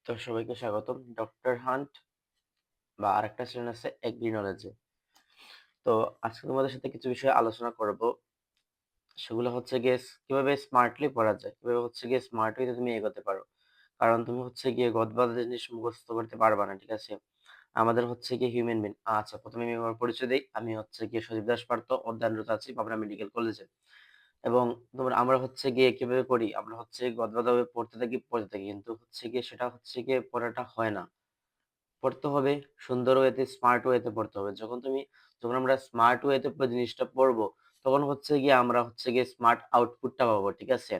তো সবাইকে স্বাগতম ডক্টর হান্ট বা আরেকটা চ্যানেল আছে এগ্রি নলেজে। তো আজকে তোমাদের সাথে কিছু বিষয় আলোচনা করব। সেগুলো হচ্ছে গিয়ে কিভাবে স্মার্টলি পড়া যায়, কিভাবে হচ্ছে গিয়ে স্মার্ট ওয়েতে তুমি এগোতে পারো। কারণ তুমি হচ্ছে গিয়ে গদবাঁধা জিনিস মুখস্থ করতে পারবা না, ঠিক আছে? আমাদের হচ্ছে গিয়ে হিউম্যান বিং। আচ্ছা, প্রথমে আমি আমার পরিচয় দিই। আমি হচ্ছে গিয়ে সজীব দাস পার্থ, অধ্যয়নরত আছি পাবনা মেডিকেল কলেজে। এবং আমরা হচ্ছে গিয়ে কিভাবে করি, আমরা হচ্ছে গদবাঁধাভাবে পড়তে থাকি, কিন্তু হচ্ছে গিয়ে সেটা হচ্ছে গিয়ে পড়াটা হয় না। পড়তে হবে সুন্দর ওয়েতে, স্মার্ট ওয়েতে পড়তে হবে। যখন আমরা স্মার্ট ওয়েতে জিনিসটা পড়বো, তখন হচ্ছে গিয়ে আমরা হচ্ছে গিয়ে স্মার্ট আউটপুটটা পাবো, ঠিক আছে?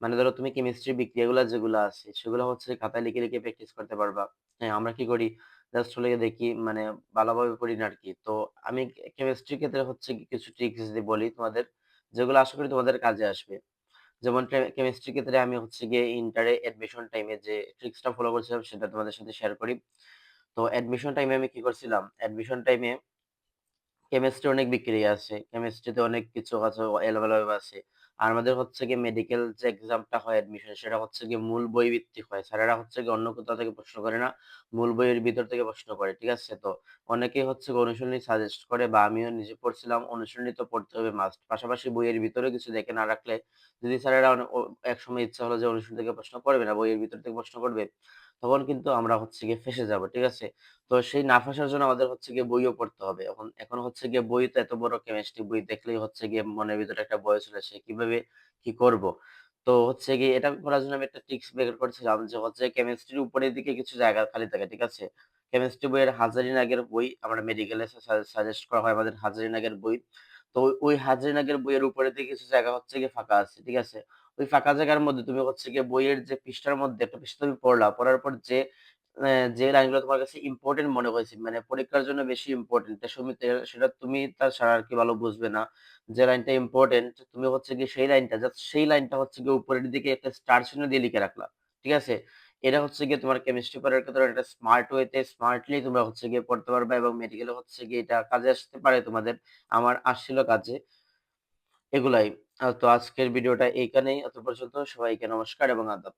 মানে ধরো তুমি কেমিস্ট্রি বিক্রিয়াগুলো যেগুলো আছে সেগুলো হচ্ছে খাতায় লিখে লিখে প্র্যাকটিস করতে পারবা। হ্যাঁ, আমরা কি করি, জাস্ট হলে গিয়ে দেখি, মানে ভালোভাবে পড়ি না আর কি। তো আমি কেমিস্ট্রি ক্ষেত্রে হচ্ছে কি কিছু ট্রিক্স যদি বলি তোমাদের, যেগুলো আশা করি তোমাদের কাজে আসবে। যেমন কেমিস্ট্রি ক্ষেত্রে আমি হচ্ছে গিয়ে ইন্টারে অ্যাডমিশন টাইমে যে ট্রিক্সটা ফলো করছিলাম সেটা তোমাদের সাথে শেয়ার করি। তো অ্যাডমিশন টাইমে আমি কি করছিলাম, অ্যাডমিশন টাইমে কেমিস্ট্রি অনেক বিক্রিয়া আছে, কেমিস্ট্রিতে অনেক কিছু আছে, এলোমেলোভাবে আছে। আর আমাদের হচ্ছে গিয়ে মেডিকেল যে এক্সামটা হয় অ্যাডমিশন, সেটা হচ্ছে গিয়ে মূল বই ভিত্তিক হয়। স্যারেরা হচ্ছে গিয়ে অন্য কোথাও থেকে প্রশ্ন করে না, মূল বইয়ের ভিতর থেকে প্রশ্ন করে, ঠিক আছে? তো অনেকেই হচ্ছে গিয়ে অনুশীলনী সাজেস্ট করে, বা আমিও নিজে পড়ছিলাম অনুশীলনী তো পড়তে হবে মাস্ট, পাশাপাশি বইয়ের ভিতরে কিছু দেখে না রাখলে, যদি স্যারেরা এক সময় ইচ্ছা হলো যে অনুশীলনী থেকে প্রশ্ন করবে না, বইয়ের ভিতর থেকে প্রশ্ন করবে, তখন কিন্তু আমরা হচ্ছে গিয়ে ফেঁসে যাব, ঠিক আছে? তো সেই না ফাঁসার জন্য আমাদের হচ্ছে গিয়ে বইও পড়তে হবে। এখন হচ্ছে গিয়ে বই তো এত বড় কেমিস্ট্রি বই দেখলেই হচ্ছে গিয়ে মনের ভিতরে একটা ভয় চলে আসে, কিভাবে কি করব। তো হচ্ছে গিয়ে এটা করার জন্য আমি একটা ট্রিক্স বের করছিলাম, যে হচ্ছে কেমিস্ট্রির উপরের দিকে কিছু জায়গা খালি থাকে, ঠিক আছে? কেমিস্ট্রি বইয়ের হাজারি নাগের বই আমরা মেডিকেলে সাজেস্ট করা হয়, আমাদের হাজারি নাগের বই। তো ওই হাজারি নাগের বইয়ের উপরের দিকে কিছু জায়গা হচ্ছে গিয়ে ফাঁকা আছে, ঠিক আছে? ওই ফাঁকা জায়গার মধ্যে তুমি হচ্ছে গিয়ে বইয়ের যে পৃষ্ঠার মধ্যে একটা পৃষ্ঠা তুমি পড়লা, পড়ার পর যে লাইনগুলো তোমার কাছে ইম্পর্টেন্ট মনে হয়েছে, মানে পরীক্ষার জন্য বেশি ইম্পর্টেন্ট, সেটা তুমি তার ছাড়া আর কি ভালো বুঝবে না। যে লাইনটা ইম্পর্টেন্ট তুমি হচ্ছে গিয়ে সেই লাইনটা, জাস্ট সেই লাইনটা হচ্ছে গিয়ে উপরের দিকে একটা স্টার চিহ্ন দিয়ে লিখে রাখলা, ঠিক আছে? এটা হচ্ছে গিয়ে তোমার কেমিস্ট্রি পড়ার ক্ষেত্রে একটা স্মার্ট ওয়েতে স্মার্টলি তোমরা হচ্ছে গিয়ে পড়তে পারবে, এবং মেডিকেলে হচ্ছে গিয়ে এটা কাজে আসতে পারে তোমাদের। আমার আসছিল কাজে। এগুলাই। তো আজকের ভিডিওটা এইখানেই, অত পর্যন্ত। সবাইকে নমস্কার এবং আদাব।